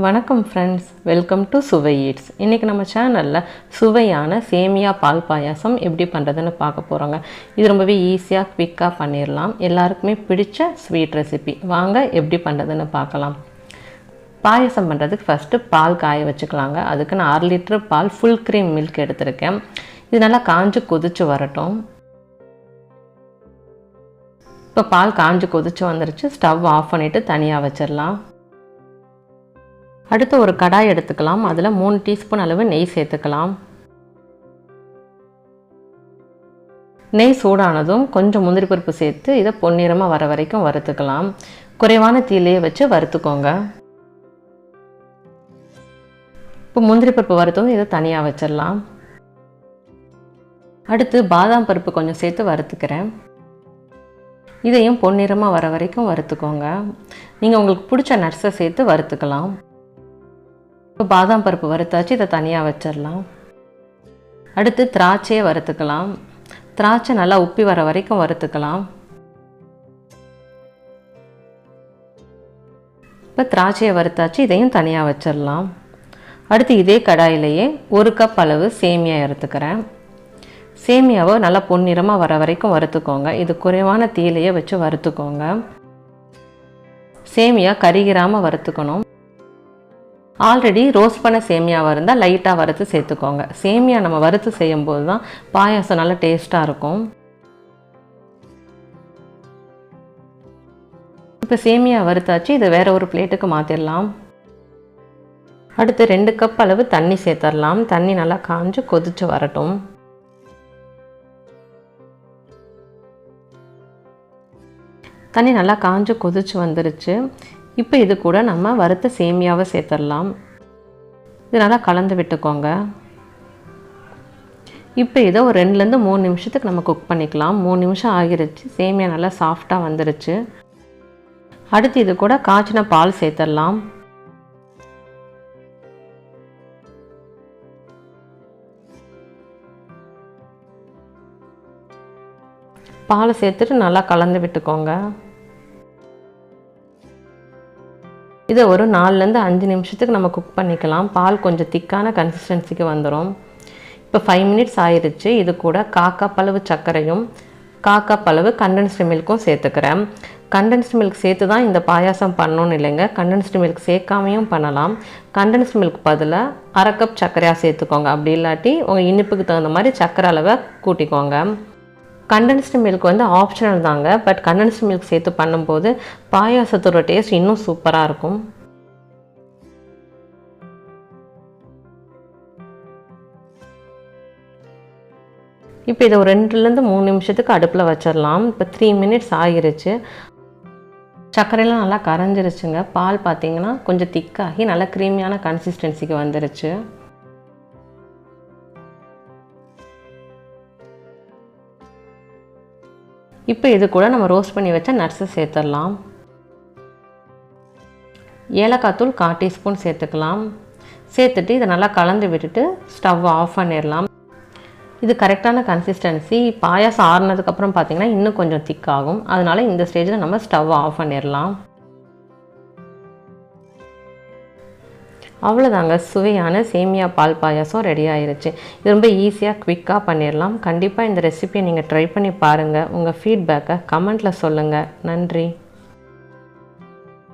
வணக்கம் friends, welcome to சுவையீட்ஸ். இன்றைக்கி நம்ம சேனலில் சுவையான சேமியா பால் பாயாசம் எப்படி பண்ணுறதுன்னு பார்க்க போகிறோங்க. இது ரொம்பவே ஈஸியாக குவிக்காக பண்ணிடலாம். எல்லாருக்குமே பிடிச்ச ஸ்வீட் ரெசிபி. வாங்க எப்படி பண்ணுறதுன்னு பார்க்கலாம். பாயாசம் பண்ணுறதுக்கு ஃபஸ்ட்டு பால் காய வச்சுக்கலாங்க. அதுக்கு நான் 6 லிட்டர் பால் ஃபுல் க்ரீம் மில்க் எடுத்திருக்கேன். இது நல்லா காஞ்சு கொதிச்சு வரட்டும். இப்போ பால் காஞ்சு கொதிச்சு வந்துருச்சு. ஸ்டவ் ஆஃப் பண்ணிவிட்டு தனியாக வச்சிடலாம். அடுத்து ஒரு கடாய் எடுத்துக்கலாம். அதில் 3 டீஸ்பூன் அளவு நெய் சேர்த்துக்கலாம். நெய் சூடானதும் கொஞ்சம் முந்திரி பருப்பு சேர்த்து இதை பொன்னிறமாக வர வரைக்கும் வறுத்துக்கலாம். குறைவான தீயிலே வச்சு வறுத்துக்கோங்க. இப்போ முந்திரி பருப்பு வறுத்ததும் இதை தனியாக வச்சிடலாம். அடுத்து பாதாம் பருப்பு கொஞ்சம் சேர்த்து வறுத்துக்கிறேன். இதையும் பொன்னிறமாக வர வரைக்கும் வறுத்துக்கோங்க. நீங்கள் உங்களுக்கு பிடிச்ச நட்ஸை சேர்த்து வறுத்துக்கலாம். இப்போ பாதாம் பருப்பு வறுத்தாச்சு, இதை தனியாக வச்சிடலாம். அடுத்து திராட்சையை வறுத்துக்கலாம். திராட்சை நல்லா உப்பி வர வரைக்கும் வறுத்துக்கலாம். இப்போ திராட்சையை வறுத்தாச்சு, இதையும் தனியாக வச்சிடலாம். அடுத்து இதே கடாயிலேயே 1 கப் அளவு சேமியா எடுத்துக்கிறேன். சேமியாவை நல்லா பொன்னிறமாக வர வரைக்கும் வறுத்துக்கோங்க. இது குறைவான தீயிலையே வச்சு வறுத்துக்கோங்க. சேமியா கருகிராமல் வறுத்துக்கணும். ஆல்ரெடி ரோஸ்ட் பண்ண சேமியாவாக இருந்தால் லைட்டாக வறுத்து சேர்த்துக்கோங்க. சேமியா நம்ம வறுத்து செய்யும்போது தான் பாயாசம் நல்லா டேஸ்ட்டாக இருக்கும். இப்போ சேமியா வறுத்தாச்சு, இதை வேறு ஒரு பிளேட்டுக்கு மாற்றிடலாம். அடுத்து 2 கப் அளவு தண்ணி சேர்த்துடலாம். தண்ணி நல்லா காஞ்சு கொதிச்சு வரட்டும். தண்ணி நல்லா காஞ்சு கொதிச்சு வந்துருச்சு. இப்போ இது கூட நம்ம வறுத்த சேமியாவை சேர்த்துடலாம். இது நல்லா கலந்து விட்டுக்கோங்க. இப்போ இதை ஒரு 2லேருந்து 3 நிமிஷத்துக்கு நம்ம குக் பண்ணிக்கலாம். 3 நிமிஷம் ஆகிருச்சு. சேமியா நல்லா சாஃப்டாக வந்துருச்சு. அடுத்து இது கூட காய்ச்சின பால் சேர்த்துடலாம். பாலை சேர்த்துட்டு நல்லா கலந்து விட்டுக்கோங்க. இதை ஒரு 4லேருந்து 5 நிமிஷத்துக்கு நம்ம குக் பண்ணிக்கலாம். பால் கொஞ்சம் திக்கான கன்சிஸ்டன்சிக்கு வந்துடும். இப்போ 5 மினிட்ஸ் ஆயிடுச்சு. இது கூட 1/4 கப் அளவு சர்க்கரையும் 1/4 கப் அளவு கண்டென்ஸ்டு மில்க்கும் சேர்த்துக்கிறேன். கண்டென்ஸ்டு மில்க் சேர்த்து தான் இந்த பாயாசம் பண்ணணும்னு இல்லைங்க. கண்டென்ஸ்டு மில்க் சேர்க்காமையும் பண்ணலாம். கண்டென்ஸ்டு மில்க் பதிலாக 1/2 கப் சர்க்கரையாக சேர்த்துக்கோங்க. அப்படி இல்லாட்டி உங்கள் இனிப்புக்கு தகுந்த மாதிரி சர்க்கரை அளவை கூட்டிக்கோங்க. கண்டென்ஸ்டு மில்க் ஆப்ஷனல் தாங்க. பட் கண்டென்ஸ்டு மில்க் சேர்த்து பண்ணும்போது பாயாசத்தோட டேஸ்ட் இன்னும் சூப்பராக இருக்கும். இப்போ இதை ஒரு 2லேருந்து 3 நிமிஷத்துக்கு அடுப்பில் வச்சிடலாம். இப்போ 3 மினிட்ஸ் ஆகிருச்சு. சர்க்கரையெல்லாம் நல்லா கரைஞ்சிருச்சுங்க. பால் பார்த்தீங்கன்னா கொஞ்சம் திக்காகி நல்லா க்ரீமியான கன்சிஸ்டன்சிக்கு வந்துருச்சு. இப்போ இது கூட நம்ம ரோஸ்ட் பண்ணி வச்ச நட்ஸை சேர்த்துடலாம். ஏலக்காய் தூள் 1/4 டீஸ்பூன் சேர்த்துக்கலாம். சேர்த்துட்டு இதை நல்லா கலந்து விட்டுட்டு ஸ்டவ் ஆஃப் பண்ணிடலாம். இது கரெக்டான கன்சிஸ்டன்சி. பாயாசம் ஆறுனதுக்கப்புறம் பார்த்திங்கன்னா இன்னும் கொஞ்சம் திக்காகும். அதனால் இந்த ஸ்டேஜில் நம்ம ஸ்டவ் ஆஃப் பண்ணிடலாம். அவ்வளோதாங்க, சுவையான சேமியா பால் பாயாசம் ரெடி ஆயிருச்சு. இது ரொம்ப ஈஸியாக குவிக்காக பண்ணிடலாம். கண்டிப்பாக இந்த ரெசிபியை நீங்கள் ட்ரை பண்ணி பாருங்கள். உங்கள் ஃபீட்பேக்கை கமெண்ட்டில் சொல்லுங்கள். நன்றி.